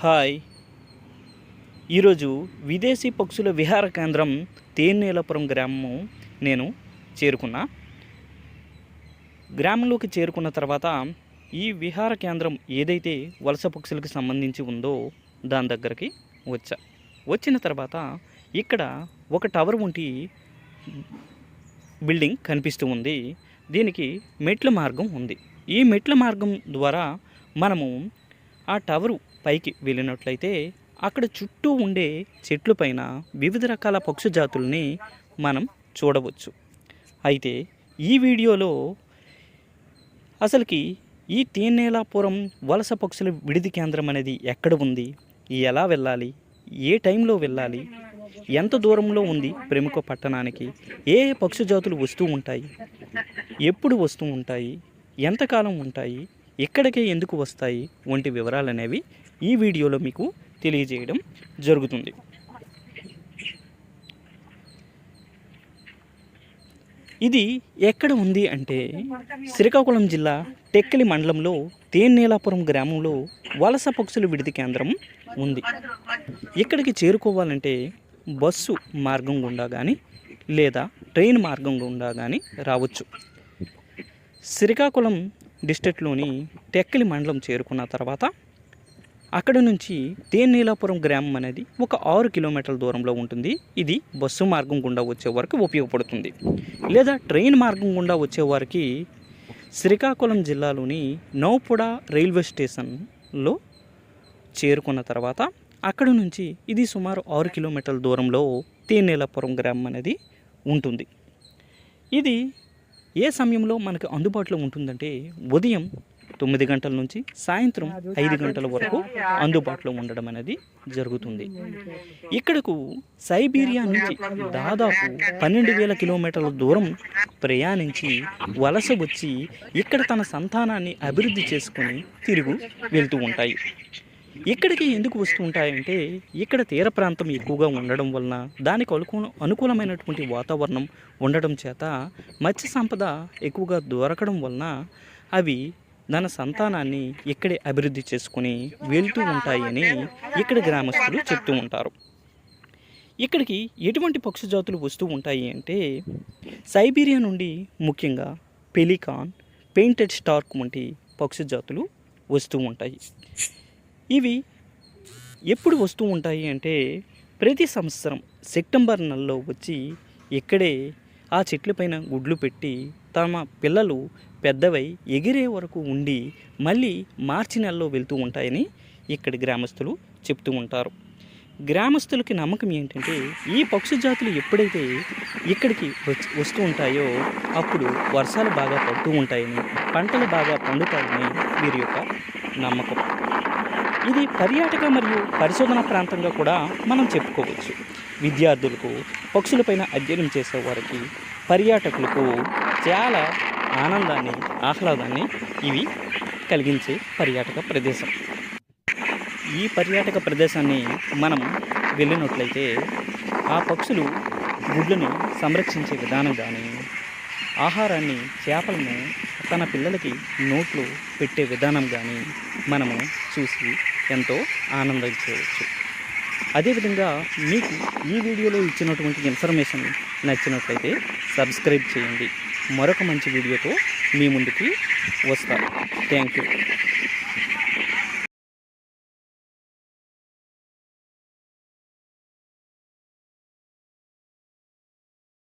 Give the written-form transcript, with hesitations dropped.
Hi. ఈరోజు విదేశీ పక్షుల విహార కేంద్రం తేనేలపురం గ్రామము నేను చేరుకున్నా. గ్రామంలోకి చేరుకున్న తర్వాత ఈ విహార కేంద్రం ఏదైతే వలస పక్షులకు సంబంధించి ఉందో దాని దగ్గరికి వచ్చిన తర్వాత ఇక్కడ ఒక టవర్ వంటి బిల్డింగ్ కనిపిస్తూ ఉంది. దీనికి మెట్ల మార్గం ఉంది. ఈ మెట్ల మార్గం ద్వారా మనము ఆ టవరు పైకి వెళ్ళినట్లయితే అక్కడ చుట్టూ ఉండే చెట్ల పైన వివిధ రకాల పక్షి జాతుల్ని మనం చూడవచ్చు. అయితే ఈ వీడియోలో అసలుకి ఈ తేనేలాపురం వలస పక్షుల విడిది కేంద్రం అనేది ఎక్కడ ఉంది, ఎలా వెళ్ళాలి, ఏ టైంలో వెళ్ళాలి, ఎంత దూరంలో ఉంది ప్రముఖ పట్టణానికి, ఏ పక్షి జాతులు వస్తూ ఉంటాయి, ఎప్పుడు వస్తూ ఉంటాయి, ఎంతకాలం ఉంటాయి, ఎక్కడికే ఎందుకు వస్తాయి వంటి వివరాలు అనేవి ఈ వీడియోలో మీకు తెలియజేయడం జరుగుతుంది. ఇది ఎక్కడ ఉంది అంటే శ్రీకాకుళం జిల్లా టెక్కలి మండలంలో తేనేలాపురం గ్రామంలో వలస పక్షుల విడిది కేంద్రం ఉంది. ఇక్కడికి చేరుకోవాలంటే బస్సు మార్గం గుండా కానీ లేదా ట్రైన్ మార్గం గుండా కానీ రావచ్చు. శ్రీకాకుళం డిస్ట్రిక్ట్లోని టెక్కలి మండలం చేరుకున్న తర్వాత అక్కడ నుంచి తేనేలాపురం గ్రామం అనేది ఒక 6 కిలోమీటర్ల దూరంలో ఉంటుంది. ఇది బస్సు మార్గం గుండా వచ్చే వరకు ఉపయోగపడుతుంది. లేదా ట్రైన్ మార్గం గుండా వచ్చేవారికి శ్రీకాకుళం జిల్లాలోని నౌపుడ రైల్వే స్టేషన్లో చేరుకున్న తర్వాత అక్కడ నుంచి ఇది సుమారు 6 కిలోమీటర్ల దూరంలో తేనేలాపురం గ్రామం అనేది ఉంటుంది. ఇది ఏ సమయంలో మనకు అందుబాటులో ఉంటుందంటే ఉదయం 9 గంటల నుంచి సాయంత్రం 5 గంటల వరకు అందుబాటులో ఉండడం అనేది జరుగుతుంది. ఇక్కడకు సైబీరియా నుంచి దాదాపు 12,000 కిలోమీటర్ల దూరం ప్రయాణించి వలస వచ్చి ఇక్కడ తన సంతానాన్ని అభివృద్ధి చేసుకొని తిరుగు వెళ్తూ ఉంటాయి. ఇక్కడికి ఎందుకు వస్తూ ఉంటాయంటే ఇక్కడ తీర ప్రాంతం ఎక్కువగా ఉండడం వలన దానికి అనుకూలమైనటువంటి వాతావరణం ఉండడం చేత మత్స్య సంపద ఎక్కువగా దొరకడం వలన అవి తన సంతానాన్ని ఇక్కడే అభివృద్ధి చేసుకుని వెళ్తూ ఉంటాయని ఇక్కడ గ్రామస్తులు చెప్తూ ఉంటారు. ఇక్కడికి ఎటువంటి పక్షి జాతులు వస్తూ ఉంటాయి అంటే సైబీరియా నుండి ముఖ్యంగా పెలికాన్, పెయింటెడ్ స్టార్క్ వంటి పక్షి జాతులు వస్తూ ఉంటాయి. ఇవి ఎప్పుడు వస్తూ ఉంటాయి అంటే ప్రతి సంవత్సరం సెప్టెంబర్ నెలలో వచ్చి ఇక్కడే ఆ చెట్లపైన గుడ్లు పెట్టి తమ పిల్లలు పెద్దవై ఎగిరే వరకు ఉండి మళ్ళీ మార్చి నెలలో వెళ్తూ ఉంటాయని ఇక్కడి గ్రామస్తులు చెప్తూ ఉంటారు. గ్రామస్తులకి నమ్మకం ఏంటంటే ఈ పక్షి జాతులు ఎప్పుడైతే ఇక్కడికి వస్తూ ఉంటాయో అప్పుడు వర్షాలు బాగా పడుతూ ఉంటాయని, పంటలు బాగా పండుతాయని వీరి యొక్క నమ్మకం. ఇది పర్యాటక మరియు పరిశోధన ప్రాంతంగా కూడా మనం చెప్పుకోవచ్చు. విద్యార్థులకు, పక్షులపైన అధ్యయనం చేసేవారికి, పర్యాటకులకు చాలా ఆనందాన్ని, ఆహ్లాదాన్ని ఇవి కలిగించే పర్యాటక ప్రదేశం. ఈ పర్యాటక ప్రదేశాన్ని మనం వెళ్ళినట్లయితే ఆ పక్షులు గుడ్లను సంరక్షించే విధానం కానీ, ఆహారాన్ని, చేపలను తన పిల్లలకి నోట్లో పెట్టే విధానం కానీ మనము చూసి ఎంతో ఆనందించవచ్చు. అదేవిధంగా మీకు ఈ వీడియోలో ఇచ్చినటువంటి ఇన్ఫర్మేషన్ నచ్చినట్లయితే సబ్స్క్రైబ్ చేయండి. మరొక మంచి వీడియోతో మీ ముందుకి వస్తాను. Thank you.